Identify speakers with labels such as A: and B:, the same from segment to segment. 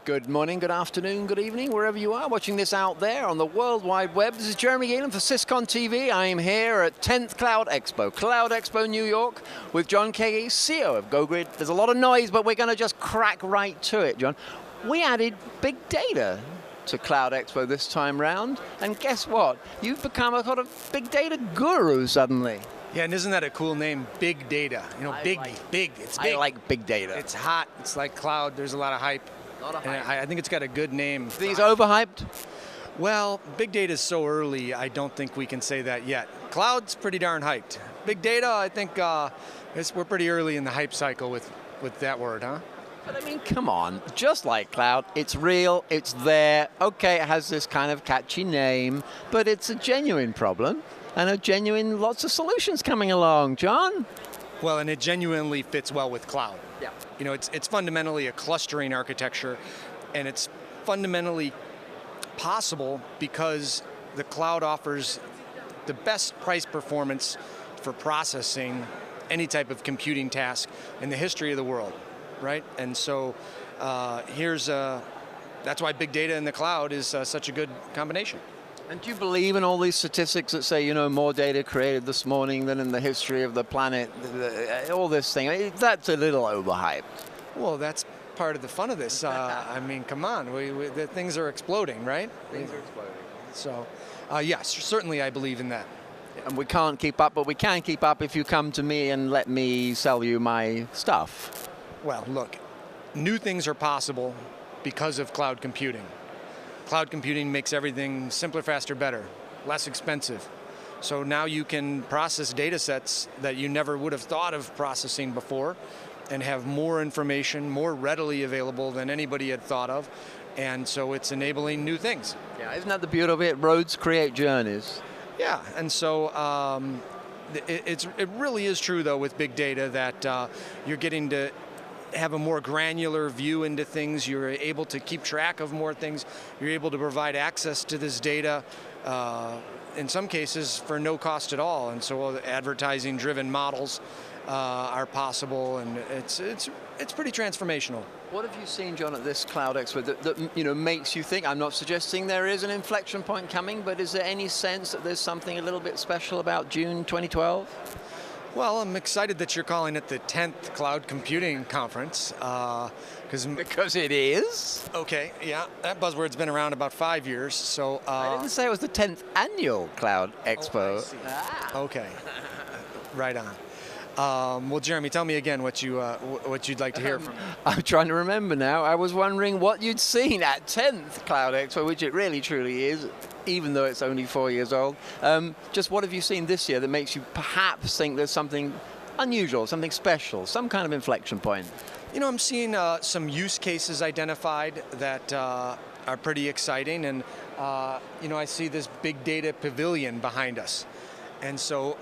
A: Good morning, good afternoon, good evening, wherever you are watching this out there on the World Wide Web. This is Jeremy Geelan for SYS-CON TV. I am here at 10th Cloud Expo, New York, with John Keagy, CEO of GoGrid. There's a lot of noise, but we're going to just crack right to it, John. We added big data to Cloud Expo this time round, and guess what? You've become a sort of big data guru suddenly.
B: Yeah, and isn't that a cool name? Big data. You know, big. It's big.
A: I like big data.
B: It's hot. It's like cloud. There's a lot of hype. And I think it's got a good name.
A: These overhyped?
B: Well, big data is so early, I don't think we can say that yet. Cloud's pretty darn hyped. Big data, I think we're pretty early in the hype cycle with that word, huh?
A: But I mean, come on, just like cloud, it's real, it's there. Okay, it has this kind of catchy name, but it's a genuine problem and lots of solutions coming along, John.
B: Well, and it genuinely fits well with cloud.
A: Yeah.
B: You know, it's fundamentally a clustering architecture, and it's fundamentally possible because the cloud offers the best price performance for processing any type of computing task in the history of the world, right? And so that's why big data in the cloud is such a good combination.
A: And do you believe in all these statistics that say, you know, more data created this morning than in the history of the planet, all this thing? That's a little overhyped.
B: Well, that's part of the fun of this. I mean, come on, the things are exploding, right?
A: Things are exploding.
B: So, yes, certainly I believe in that.
A: And we can't keep up, but we can keep up if you come to me and let me sell you my stuff.
B: Well, look, new things are possible because of cloud computing. Cloud computing makes everything simpler, faster, better, less expensive. So now you can process data sets that you never would have thought of processing before and have more information, more readily available than anybody had thought of. And so it's enabling new things.
A: Yeah, isn't that the beauty of it? Roads create journeys.
B: Yeah, and so it really is true, though, with big data that you're getting to have a more granular view into things. You're able to keep track of more things. You're able to provide access to this data, in some cases, for no cost at all. And so advertising-driven models are possible, and it's pretty transformational.
A: What have you seen, John, at this Cloud Expo that makes you think? I'm not suggesting there is an inflection point coming, but is there any sense that there's something a little bit special about June 2012?
B: Well, I'm excited that you're calling it the 10th Cloud Computing Conference.
A: Because it is?
B: Okay, yeah, that buzzword's been around about 5 years, so...
A: I didn't say it was the 10th Annual Cloud Expo.
B: Oh, I see. Okay, right on. Well, Jeremy, tell me again what you'd like to hear from me.
A: I'm trying to remember now. I was wondering what you'd seen at 10th Cloud Expo, which it really truly is, even though it's only 4 years old. Just what have you seen this year that makes you perhaps think there's something unusual, something special, some kind of inflection point?
B: You know, I'm seeing some use cases identified that are pretty exciting, and I see this big data pavilion behind us. And so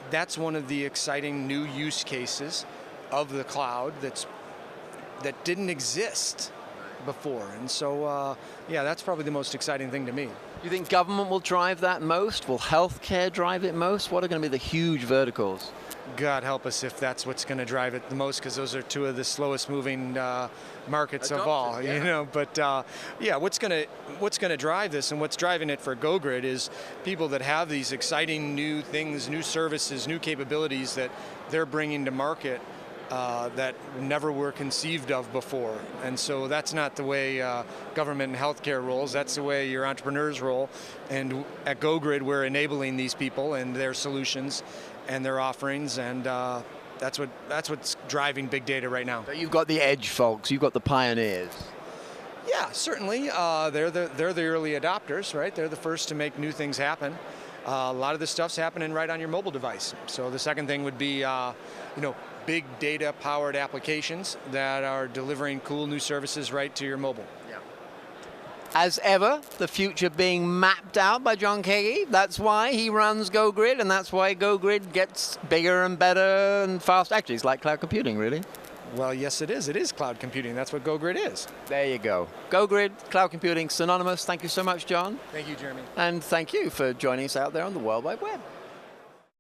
B: that's one of the exciting new use cases of the cloud that didn't exist before. And so, yeah, that's probably the most exciting thing to me.
A: Do you think government will drive that most? Will healthcare drive it most? What are going to be the huge verticals?
B: God help us if that's what's going to drive it the most, because those are two of the slowest moving markets of all. Yeah. You know, but yeah, what's going to drive this, and what's driving it for GoGrid, is people that have these exciting new things, new services, new capabilities that they're bringing to market that never were conceived of before. And so that's not the way government and healthcare rolls. That's the way your entrepreneurs roll. And at GoGrid, we're enabling these people and their solutions and their offerings, and that's what's driving big data right now.
A: But you've got the edge folks, you've got the pioneers.
B: Yeah, certainly. They're the early adopters, right? They're the first to make new things happen. A lot of this stuff's happening right on your mobile device. So the second thing would be, big data-powered applications that are delivering cool new services right to your mobile. Yeah.
A: As ever, the future being mapped out by John Keagy. That's why he runs GoGrid, and that's why GoGrid gets bigger and better and faster. Actually, it's like cloud computing, really.
B: Well, yes, it is. It is cloud computing. That's what GoGrid is.
A: There you go. GoGrid, cloud computing, synonymous. Thank you so much, John.
B: Thank you, Jeremy.
A: And thank you for joining us out there on the World Wide Web.